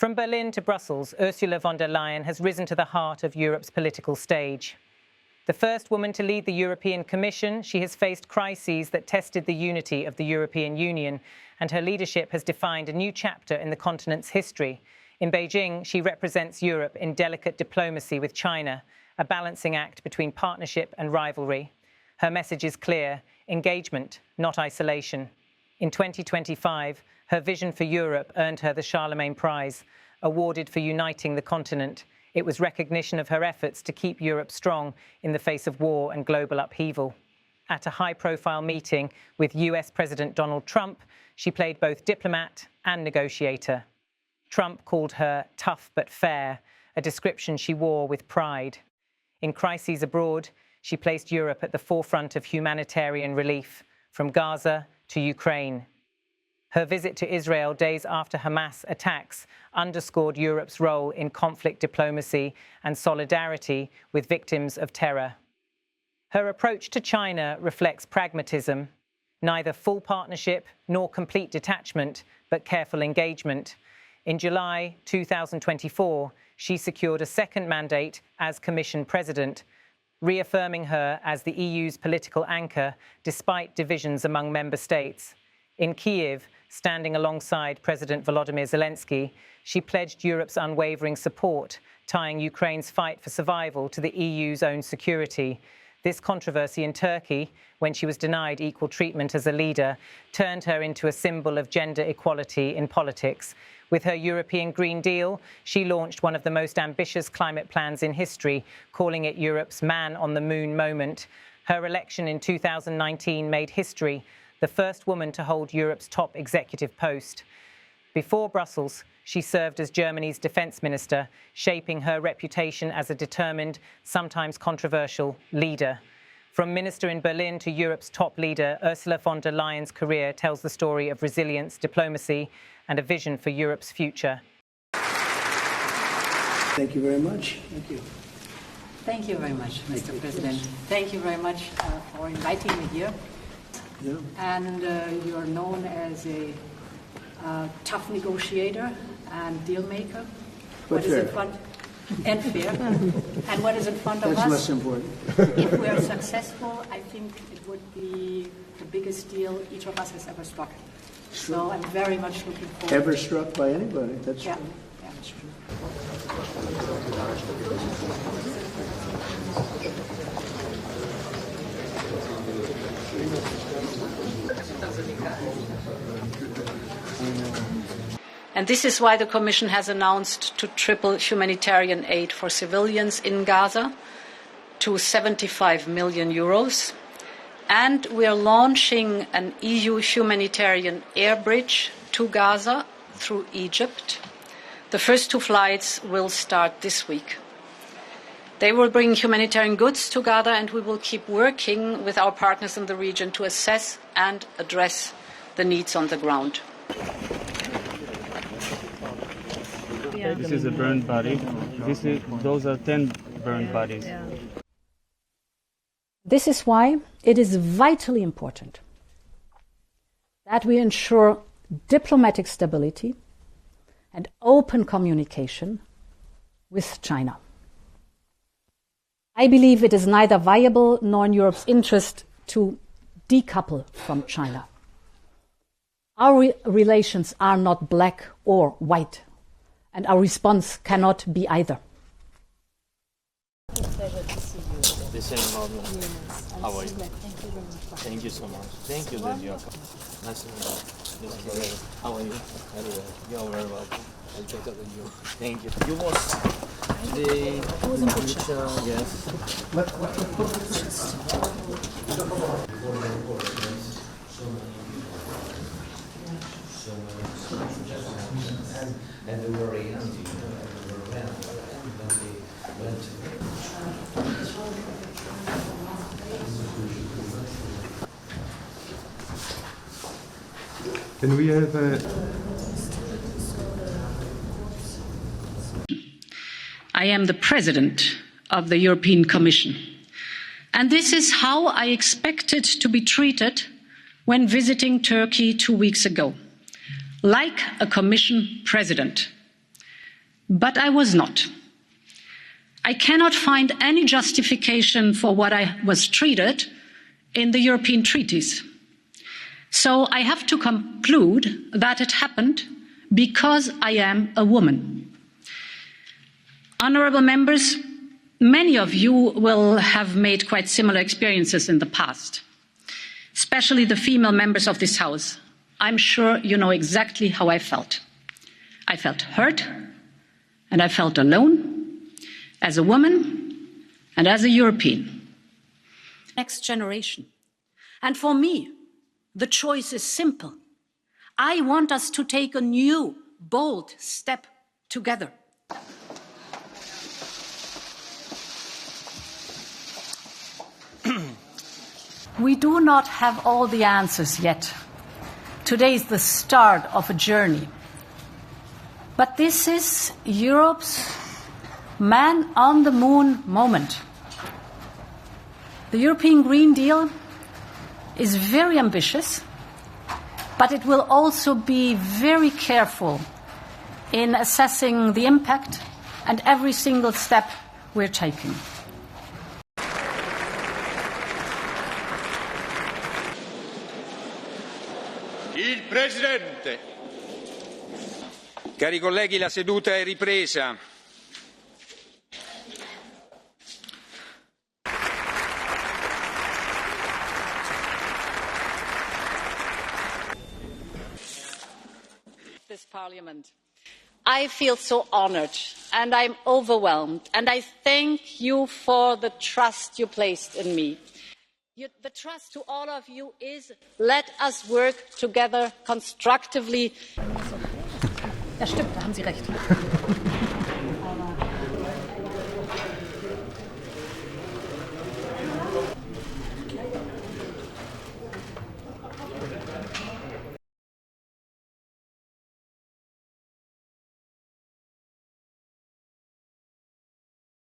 From Berlin to Brussels, Ursula von der Leyen has risen to the heart of Europe's political stage. The first woman to lead the European Commission, she has faced crises that tested the unity of the European Union, and her leadership has defined a new chapter in the continent's history. In Beijing, she represents Europe in delicate diplomacy with China, a balancing act between partnership and rivalry. Her message is clear: engagement, not isolation. In 2025, her vision for Europe earned her the Charlemagne Prize, awarded for uniting the continent. It was recognition of her efforts to keep Europe strong in the face of war and global upheaval. At a high-profile meeting with US President Donald Trump, she played both diplomat and negotiator. Trump called her tough but fair, a description she wore with pride. In crises abroad, she placed Europe at the forefront of humanitarian relief, from Gaza to Ukraine. Her visit to Israel days after Hamas attacks underscored Europe's role in conflict diplomacy and solidarity with victims of terror. Her approach to China reflects pragmatism, neither full partnership nor complete detachment, but careful engagement. In July 2024, she secured a second mandate as Commission President, reaffirming her as the EU's political anchor despite divisions among member states. In Kyiv, standing alongside President Volodymyr Zelensky, she pledged Europe's unwavering support, tying Ukraine's fight for survival to the EU's own security. This controversy in Turkey, when she was denied equal treatment as a leader, turned her into a symbol of gender equality in politics. With her European Green Deal, she launched one of the most ambitious climate plans in history, calling it Europe's Man on the Moon moment. Her election in 2019 made history, the first woman to hold Europe's top executive post. Before Brussels, she served as Germany's defence minister, shaping her reputation as a determined, sometimes controversial, leader. From minister in Berlin to Europe's top leader, Ursula von der Leyen's career tells the story of resilience, diplomacy, and a vision for Europe's future. Thank you very much. Thank you. Thank you very much, Mr. President. Thank you very much for inviting me here. Yeah. And you're known as a tough negotiator and deal maker. But fair. And fair. And what is in front of us? That's less important. If we are successful, I think it would be the biggest deal each of us has ever struck. Sure. So I'm very much looking forward. Ever struck by anybody? That's Yeah. true. Yeah, that's true. And this is why the Commission has announced to triple humanitarian aid for civilians in Gaza to 75 million euros. And we are launching an EU humanitarian air bridge to Gaza through Egypt. The first 2 flights will start this week. They will bring humanitarian goods to Gaza, and we will keep working with our partners in the region to assess and address the needs on the ground. This is a burned body. Those are 10 burned bodies. This is why it is vitally important that we ensure diplomatic stability and open communication with China. I believe it is neither viable nor in Europe's interest to decouple from China. Our relations are not black or white, and our response cannot be either. It's a pleasure to see you. The same moment. Yes, How are you? Thank you very much. Thank you so much. Thank you, Lydia. Nice to meet you. How are you? You're very welcome. I'll check up with you. Thank you. You was today. I was in Butcher. Yes. And they were very young, they were around, and when they went to Can we have a... I am the President of the European Commission, and this is how I expected to be treated when visiting Turkey 2 weeks ago, like a Commission President. but I was not. I cannot find any justification for what I was treated in the European treaties. So I have to conclude that it happened because I am a woman. Honourable members, many of you will have made quite similar experiences in the past, especially the female members of this House. I'm sure you know exactly how I felt. I felt hurt and I felt alone as a woman and as a European. Next generation. And for me, the choice is simple. I want us to take a new, bold step together. We do not have all the answers yet. Today is the start of a journey. But this is Europe's man on the moon moment. The European Green Deal is very ambitious, but it will also be very careful in assessing the impact and every single step we're taking. Il Presidente. Cari colleghi, la seduta è ripresa. This Parliament. I feel so honoured and I'm overwhelmed, and I thank you for the trust you placed in me. The trust to all of you is let us work together constructively. Ja, stimmt, da haben Sie recht.